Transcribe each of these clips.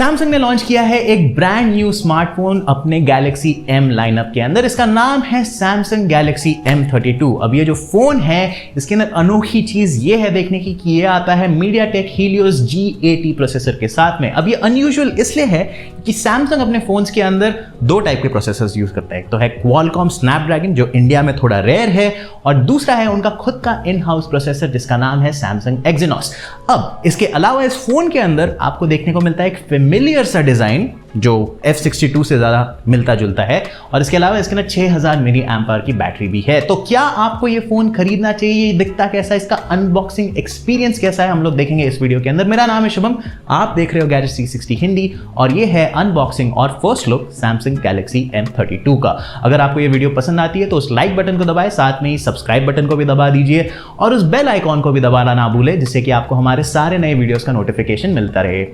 Samsung ने launch किया है एक ब्रांड न्यू स्मार्टफोन अपने गैलेक्सी M लाइनअप के अंदर। इसका नाम है सैमसंग गैलेक्सी M32। अब ये जो फोन है इसके अंदर अनोखी चीज ये है देखने की कि ये आता है MediaTek Helios G80 प्रोसेसर के साथ में। अब ये अनयूजुअल इसलिए है कि सैमसंग अपने फोन्स के अंदर दो टाइप के प्रोसेसर्स यूज करता है। एक तो है Qualcomm Snapdragon जो इंडिया में थोड़ा रेयर है, और दूसरा है उनका खुद का इन हाउस प्रोसेसर जिसका नाम है Samsung Exynos। अब इसके अलावा इस फोन के अंदर आपको देखने को मिलता है एक फेमिलियर सा डिजाइन जो F62 से ज्यादा मिलता जुलता है, और इसके अलावा इसके अंदर 6000 मिली एम्पायर की बैटरी भी है। तो क्या आपको ये फोन खरीदना चाहिए? ये दिखता कैसा है, इसका अनबॉक्सिंग एक्सपीरियंस कैसा है, हम लोग देखेंगे इस वीडियो के अंदर। मेरा नाम है शुभम, आप देख रहे हो गैजेट्स 360 हिंदी, और ये है अनबॉक्सिंग और first look Samsung Galaxy M32 का। अगर आपको ये वीडियो पसंद आती है तो उस लाइक बटन को दबाएं, साथ में ही सब्सक्राइब बटन को भी दबा दीजिए और उस बेल आइकॉन को भी दबाना ना भूलें, जिससे कि आपको हमारे सारे नए वीडियोस का नोटिफिकेशन मिलता रहे।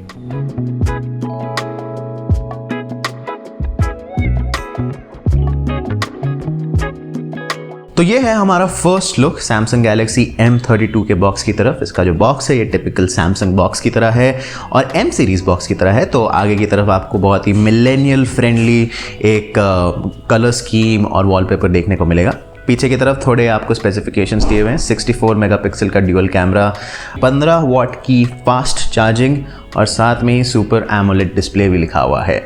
तो ये है हमारा first look Samsung Galaxy M32 के बॉक्स की तरफ। इसका जो बॉक्स है ये टिपिकल सैमसंग बॉक्स की तरह है और M सीरीज बॉक्स की तरह है। तो आगे की तरफ आपको बहुत ही मिलेनियल फ्रेंडली एक कलर स्कीम और वॉलपेपर देखने को मिलेगा। पीछे की तरफ थोड़े आपको स्पेसिफिकेशंस दिए हुए हैं। 64 मेगापिक्सल का ड्यूअल कैमरा, 15 वॉट की फास्ट चार्जिंग और साथ में ही सुपर एमोलेड डिस्प्ले भी लिखा हुआ है।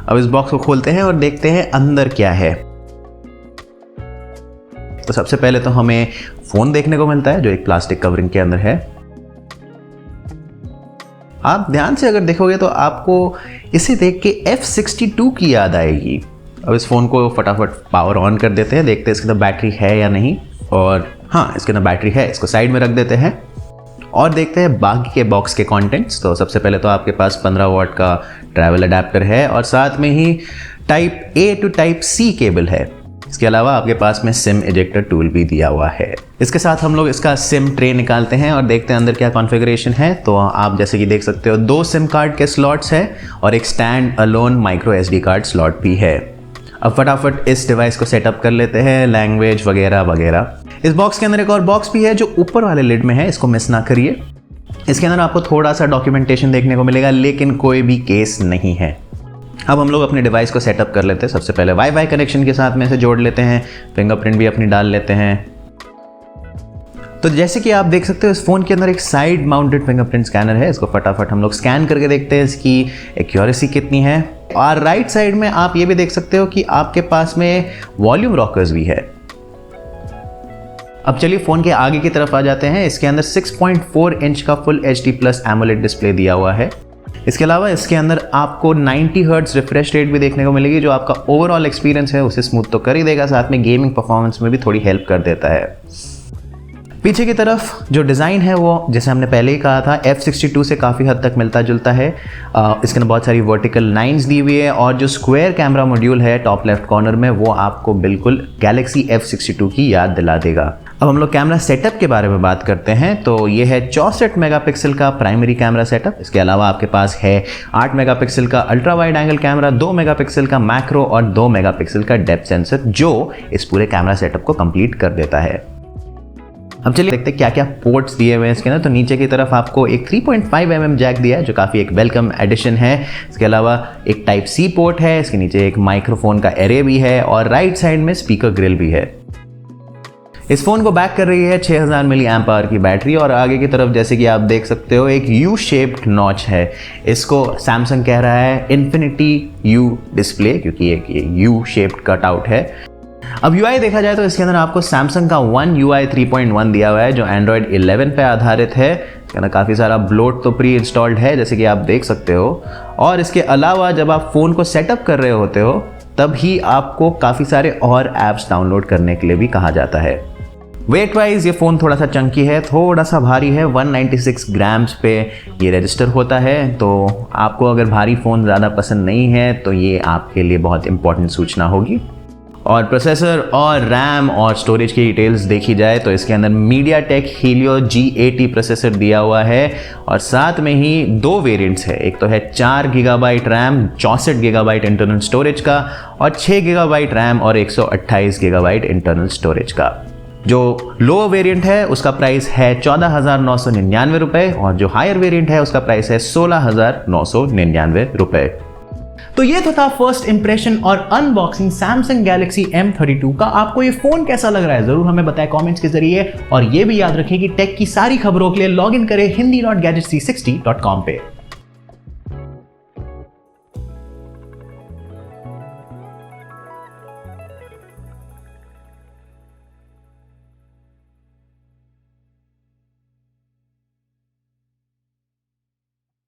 अब इस बॉक्स को खोलते हैं और देखते हैं अंदर क्या है। तो सबसे पहले तो हमें फोन देखने को मिलता है जो एक प्लास्टिक कवरिंग के अंदर है। आप ध्यान से अगर देखोगे तो आपको इसे देख के F62 की याद आएगी। अब इस फोन को फटाफट पावर ऑन कर देते हैं, देखते हैं इसके अंदर बैटरी है या नहीं। और हाँ, इसके अंदर बैटरी है, इसको साइड में रख देते हैं और देखते हैं बाकी के बॉक्स के कंटेंट्स। तो सबसे पहले तो आपके पास 15 वॉट का ट्रैवल अडेप्टर है और साथ में ही type A to type C cable है। इसके अलावा आपके पास में सिम इजेक्टर टूल भी दिया हुआ है। इसके साथ हम लोग इसका सिम ट्रे निकालते हैं और देखते हैं अंदर क्या कॉन्फ़िगरेशन है। तो आप जैसे कि देख सकते हो 2 सिम कार्ड के स्लॉट्स है और एक stand alone micro SD card slot भी है। अब फटाफट इस डिवाइस को सेटअप कर लेते हैं, लैंग्वेज वगैरह वगैरह। इस बॉक्स के अंदर एक और बॉक्स भी है जो ऊपर वाले लिड में है, इसको मिस ना करिए। इसके अंदर आपको थोड़ा सा डॉक्यूमेंटेशन देखने को मिलेगा, लेकिन कोई भी केस नहीं है। अब हम लोग अपने डिवाइस को सेटअप कर लेते हैं। सबसे पहले वाईफाई कनेक्शन के साथ में इसे जोड़ लेते हैं, फिंगरप्रिंट भी अपनी डाल लेते हैं। तो जैसे कि आप देख सकते हो इस फोन के अंदर एक साइड माउंटेड फिंगरप्रिंट स्कैनर है। इसको फटाफट हम लोग स्कैन करके देखते हैं इसकी एक्यूरेसी कितनी है। और राइट साइड में आप ये भी देख सकते हो कि आपके पास में वॉल्यूम रॉकर्स भी है। अब चलिए फोन के आगे की तरफ आ जाते हैं। इसके अंदर 6.4 इंच का फुल HD+ एमोलेड डिस्प्ले दिया हुआ है। इसके अलावा इसके अंदर आपको 90 हर्ट्ज रिफ्रेश रेट भी देखने को मिलेगी, जो आपका ओवरऑल एक्सपीरियंस है उसे स्मूथ तो कर ही देगा, साथ में गेमिंग परफॉर्मेंस में भी थोड़ी हेल्प कर देता है। पीछे की तरफ जो डिज़ाइन है वो जैसे हमने पहले ही कहा था F62 से काफ़ी हद तक मिलता जुलता है। इसके अंदर बहुत सारी वर्टिकल लाइंस दी हुई है और जो स्क्वायर कैमरा मॉड्यूल है टॉप लेफ्ट कॉर्नर में वो आपको बिल्कुल गैलेक्सी F62 की याद दिला देगा। अब हम लोग कैमरा सेटअप के बारे में बात करते हैं। तो ये है 64 मेगापिक्सल का प्राइमरी कैमरा सेटअप। इसके अलावा आपके पास है 8 मेगापिक्सल का ultra wide angle camera, 2 megapixel का मैक्रो और 2 मेगापिक्सल का डेप्थ सेंसर, जो इस पूरे कैमरा सेटअप को कंप्लीट कर देता है। अब चलिए देखते हैं क्या क्या पोर्ट्स दिए हुए हैं इसके अंदर। तो नीचे की तरफ आपको एक 3.5 mm जैक दिया है जो काफ़ी एक वेलकम एडिशन है। इसके अलावा एक टाइप C पोर्ट है, इसके नीचे एक माइक्रोफोन का एरे भी है और राइट साइड में स्पीकर ग्रिल भी है। इस फोन को बैक कर रही है 6000 मिली एम्पायर की बैटरी और आगे की तरफ जैसे कि आप देख सकते हो एक U शेप्ड नॉच है। इसको सैमसंग कह रहा है इन्फिनिटी U डिस्प्ले, क्योंकि एक ये U शेप्ड कटआउट है। अब UI देखा जाए तो इसके अंदर आपको सैमसंग का One UI 3.1 दिया हुआ है जो Android 11 पे आधारित है। इसके अंदर काफ़ी सारा ब्लोट तो प्री इंस्टॉल्ड है जैसे कि आप देख सकते हो। और इसके अलावा जब आप फ़ोन को सेटअप कर रहे होते हो तब ही आपको काफ़ी सारे और ऐप्स डाउनलोड करने के लिए भी कहा जाता है। वेट वाइज ये फ़ोन थोड़ा सा चंकी है, थोड़ा सा भारी है। 196 ग्राम्स पे ये रजिस्टर होता है। तो आपको अगर भारी फ़ोन ज़्यादा पसंद नहीं है तो ये आपके लिए बहुत इंपॉर्टेंट सूचना होगी। और प्रोसेसर और रैम और स्टोरेज की डिटेल्स देखी जाए तो इसके अंदर MediaTek Helios G80 प्रोसेसर दिया हुआ है और साथ में ही 2 वेरिएंट्स है। एक तो है 4 GB RAM, 64 GB internal storage का, और 6 GB रैम और 128 GB इंटरनल स्टोरेज का। जो लोअर वेरिएंट है उसका प्राइस है 14,999 रुपए और जो हायर वेरिएंट है उसका प्राइस है 16,999 रुपए। तो ये तो था फर्स्ट इंप्रेशन और अनबॉक्सिंग सैमसंग गैलेक्सी M32 का। आपको ये फोन कैसा लग रहा है जरूर हमें बताएं कमेंट्स के जरिए, और ये भी याद रखें कि टेक की सारी खबरों के लिए लॉग इन करें hindi.gadget360.com पे।